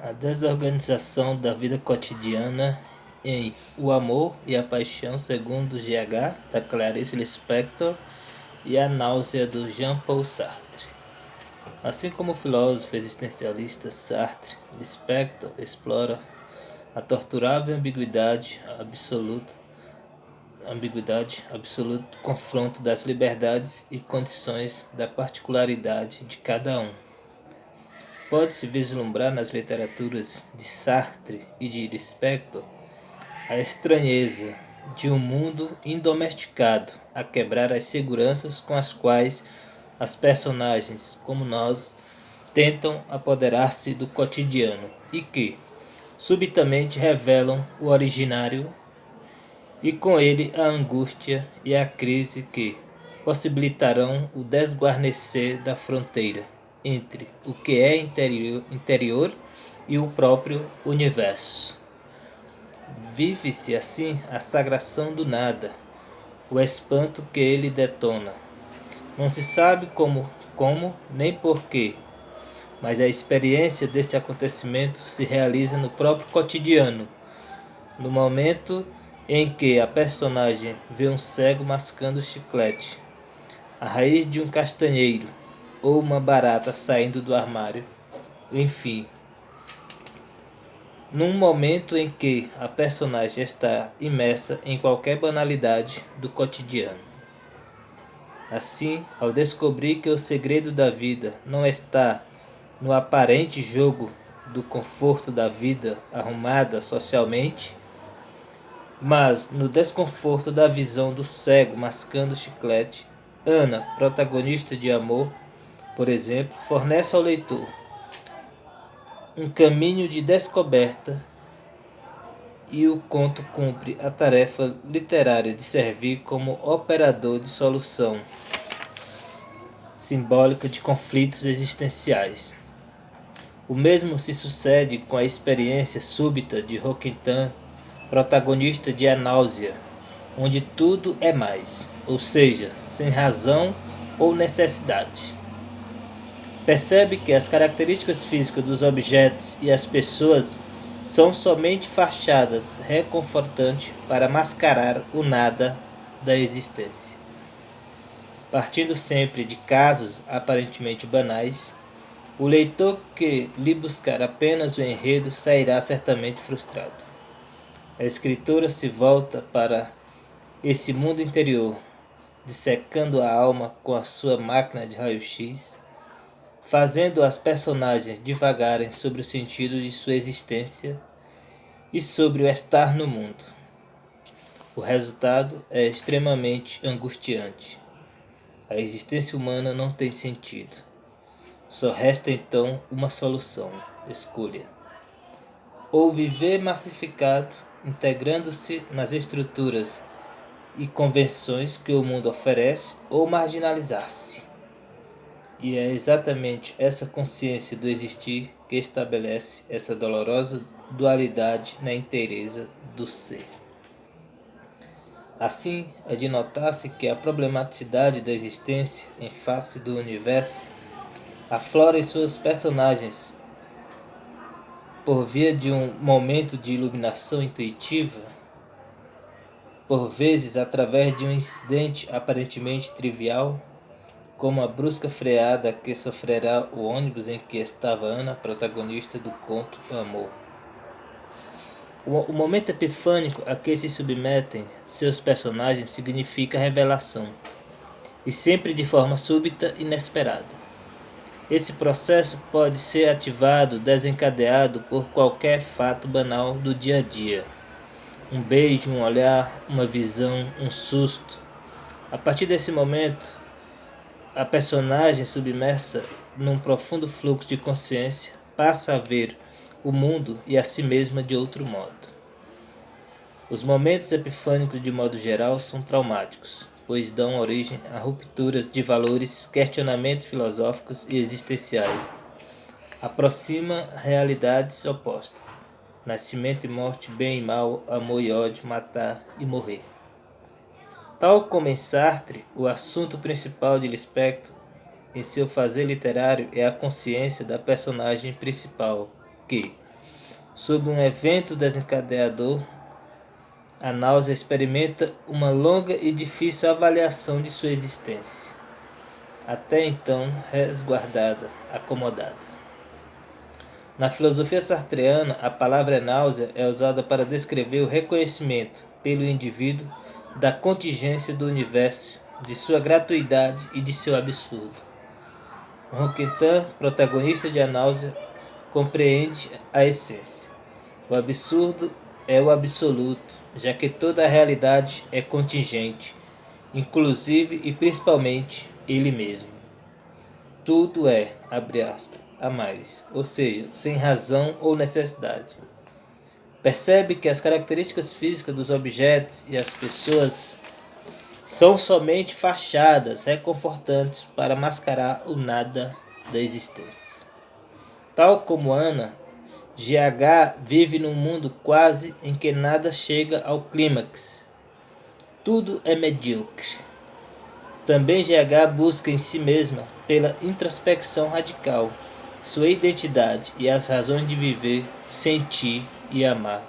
A desorganização da vida cotidiana em O Amor e a Paixão, segundo GH, da Clarice Lispector, e A Náusea, do Jean-Paul Sartre. Assim como o filósofo existencialista Sartre, Lispector explora a torturável absoluto confronto das liberdades e condições da particularidade de cada um. Pode-se vislumbrar nas literaturas de Sartre e de Lispector a estranheza de um mundo indomesticado a quebrar as seguranças com as quais as personagens, como nós, tentam apoderar-se do cotidiano e que, subitamente, revelam o originário e com ele a angústia e a crise que possibilitarão o desguarnecer da fronteira entre o que é interior e o próprio universo. Vive-se assim a sagração do nada, o espanto que ele detona. Não se sabe como nem porquê, mas a experiência desse acontecimento se realiza no próprio cotidiano, no momento em que a personagem vê um cego mascando chiclete, a raiz de um castanheiro ou uma barata saindo do armário, enfim, num momento em que a personagem está imersa em qualquer banalidade do cotidiano. Assim, ao descobrir que o segredo da vida não está no aparente jogo do conforto da vida arrumada socialmente, mas no desconforto da visão do cego mascando chiclete, Ana, protagonista de Amor, por exemplo, fornece ao leitor um caminho de descoberta e o conto cumpre a tarefa literária de servir como operador de solução simbólica de conflitos existenciais. O mesmo se sucede com a experiência súbita de Roquentin, protagonista de A Náusea, onde tudo é mais, ou seja, sem razão ou necessidade. Percebe que as características físicas dos objetos e as pessoas são somente fachadas reconfortantes para mascarar o nada da existência. Partindo sempre de casos aparentemente banais, o leitor que lhe buscar apenas o enredo sairá certamente frustrado. A escritora se volta para esse mundo interior, dissecando a alma com a sua máquina de raio-x, fazendo as personagens divagarem sobre o sentido de sua existência e sobre o estar no mundo. O resultado é extremamente angustiante. A existência humana não tem sentido. Só resta então uma solução: escolha. Ou viver massificado, integrando-se nas estruturas e convenções que o mundo oferece, ou marginalizar-se. E é exatamente essa consciência do existir que estabelece essa dolorosa dualidade na inteireza do ser. Assim, é de notar-se que a problematicidade da existência em face do universo aflora em suas personagens por via de um momento de iluminação intuitiva, por vezes através de um incidente aparentemente trivial, como a brusca freada que sofrerá o ônibus em que estava Ana, protagonista do conto Amor. O momento epifânico a que se submetem seus personagens significa revelação, e sempre de forma súbita e inesperada. Esse processo pode ser ativado, desencadeado por qualquer fato banal do dia a dia. Um beijo, um olhar, uma visão, um susto. A partir desse momento, a personagem submersa num profundo fluxo de consciência passa a ver o mundo e a si mesma de outro modo. Os momentos epifânicos, de modo geral, são traumáticos, pois dão origem a rupturas de valores, questionamentos filosóficos e existenciais. Aproxima realidades opostas: nascimento e morte, bem e mal, amor e ódio, matar e morrer. Tal como em Sartre, o assunto principal de Lispector em seu fazer literário é a consciência da personagem principal, que, Sob um evento desencadeador, a náusea experimenta uma longa e difícil avaliação de sua existência, até então resguardada, acomodada. Na filosofia sartreana, a palavra náusea é usada para descrever o reconhecimento pelo indivíduo da contingência do universo, de sua gratuidade e de seu absurdo. Ronquetan, protagonista de A Náusea, compreende a essência. O absurdo é o absoluto, já que toda a realidade é contingente, inclusive e principalmente ele mesmo. Tudo é, abre aspas, a mais, ou seja, sem razão ou necessidade. Percebe que as características físicas dos objetos e as pessoas são somente fachadas reconfortantes para mascarar o nada da existência. Tal como Ana, GH vive num mundo quase em que nada chega ao clímax. Tudo é medíocre. Também GH busca em si mesma, pela introspecção radical, sua identidade e as razões de viver, sentir e amar.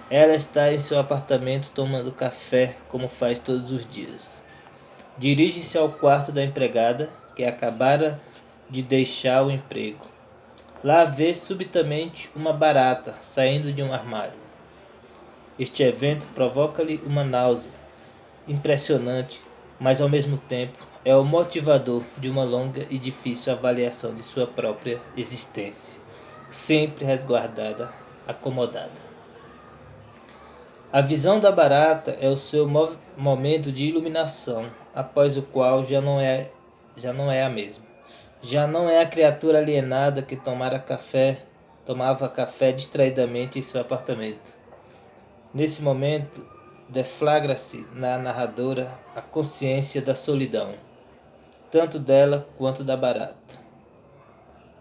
Ela está em seu apartamento tomando café como faz todos os dias. Dirige-se ao quarto da empregada, que acabara de deixar o emprego. Lá vê subitamente uma barata saindo de um armário. Este evento provoca-lhe uma náusea impressionante, mas ao mesmo tempo é o motivador de uma longa e difícil avaliação de sua própria existência, sempre resguardada, acomodada. A visão da barata é o seu momento de iluminação, após o qual já não é a mesma. Já não é a criatura alienada que tomava café distraidamente em seu apartamento. Nesse momento, deflagra-se na narradora a consciência da solidão, tanto dela quanto da barata.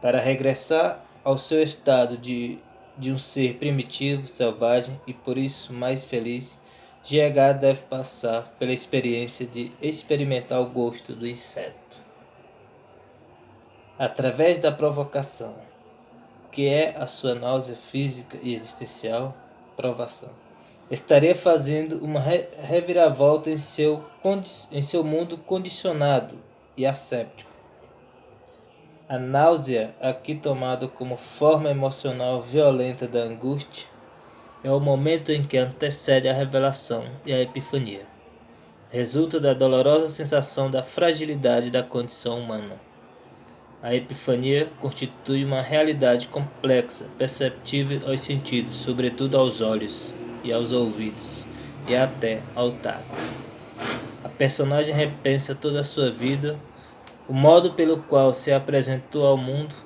Para regressar ao seu estado de um ser primitivo, selvagem e por isso mais feliz, GH deve passar pela experiência de experimentar o gosto do inseto. Através da provocação, que é a sua náusea física e existencial, provação, estaria fazendo uma reviravolta em seu mundo condicionado e asséptico. A náusea, aqui tomada como forma emocional violenta da angústia, é o momento em que antecede a revelação e a epifania. Resulta da dolorosa sensação da fragilidade da condição humana. A epifania constitui uma realidade complexa, perceptível aos sentidos, sobretudo aos olhos e aos ouvidos, e até ao tato. A personagem repensa toda a sua vida, o modo pelo qual se apresentou ao mundo,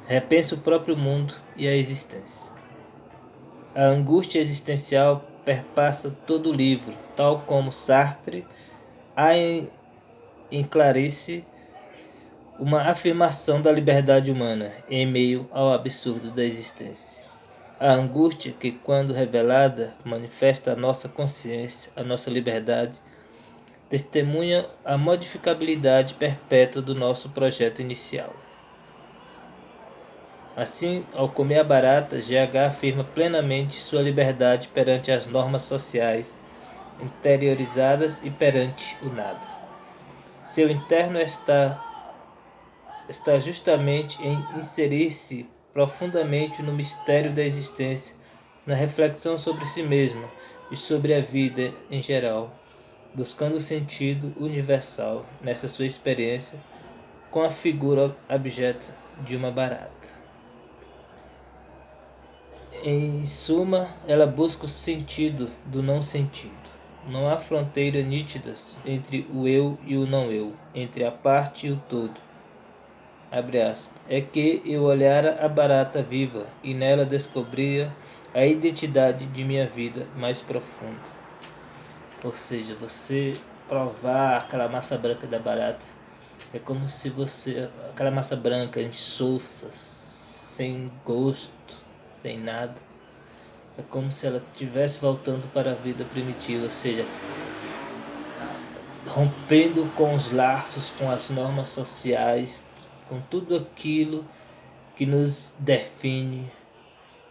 repensa o próprio mundo e a existência. A angústia existencial perpassa todo o livro, tal como Sartre há em Clarice uma afirmação da liberdade humana em meio ao absurdo da existência. A angústia que, quando revelada, manifesta a nossa consciência, a nossa liberdade, testemunha a modificabilidade perpétua do nosso projeto inicial. Assim, ao comer a barata, GH afirma plenamente sua liberdade perante as normas sociais interiorizadas e perante o nada. Seu interno está justamente em inserir-se profundamente no mistério da existência, na reflexão sobre si mesma e sobre a vida em geral, buscando o sentido universal nessa sua experiência com a figura abjeta de uma barata. Em suma, ela busca o sentido do não sentido. Não há fronteiras nítidas entre o eu e o não eu, entre a parte e o todo. Abre aspas. É que eu olhara a barata viva e nela descobria a identidade de minha vida mais profunda. Ou seja, você provar aquela massa branca da barata é como se aquela massa branca insossa, sem gosto, sem nada, é como se ela estivesse voltando para a vida primitiva, ou seja, rompendo com os laços, com as normas sociais, com tudo aquilo que nos define,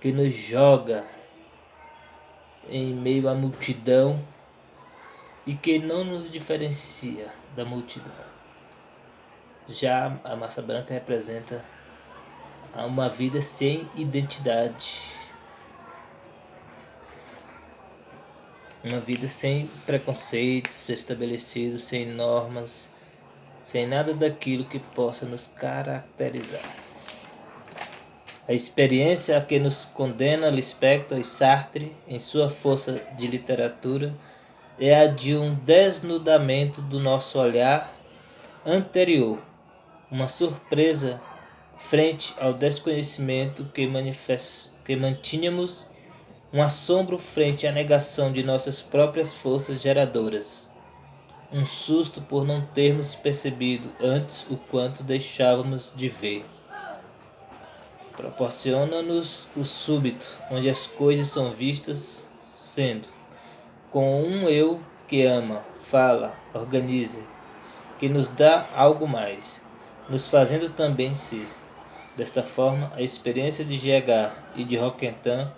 que nos joga em meio à multidão e que não nos diferencia da multidão. Já a massa branca representa uma vida sem identidade, uma vida sem preconceitos estabelecidos, sem normas, sem nada daquilo que possa nos caracterizar. A experiência a que nos condena Lispector e Sartre em sua força de literatura é a de um desnudamento do nosso olhar anterior, uma surpresa frente ao desconhecimento que mantínhamos, um assombro frente à negação de nossas próprias forças geradoras, um susto por não termos percebido antes o quanto deixávamos de ver. Proporciona-nos o súbito, onde as coisas são vistas sendo, com um eu que ama, fala, organiza, que nos dá algo mais, nos fazendo também ser. Desta forma, a experiência de GH e de Roquentin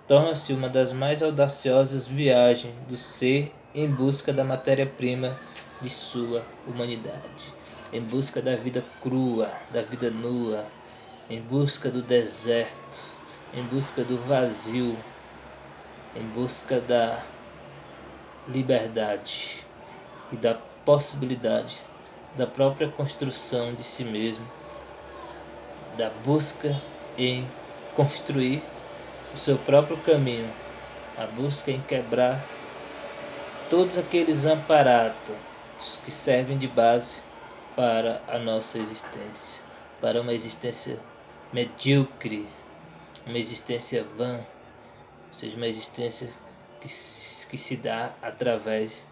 torna-se uma das mais audaciosas viagens do ser em busca da matéria-prima de sua humanidade, em busca da vida crua, da vida nua, em busca do deserto, em busca do vazio, em busca da liberdade e da possibilidade da própria construção de si mesmo, da busca em construir o seu próprio caminho, a busca em quebrar todos aqueles amparatos que servem de base para a nossa existência, para uma existência medíocre, uma existência vã, ou seja, uma existência que se dá através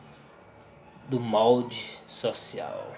do molde social.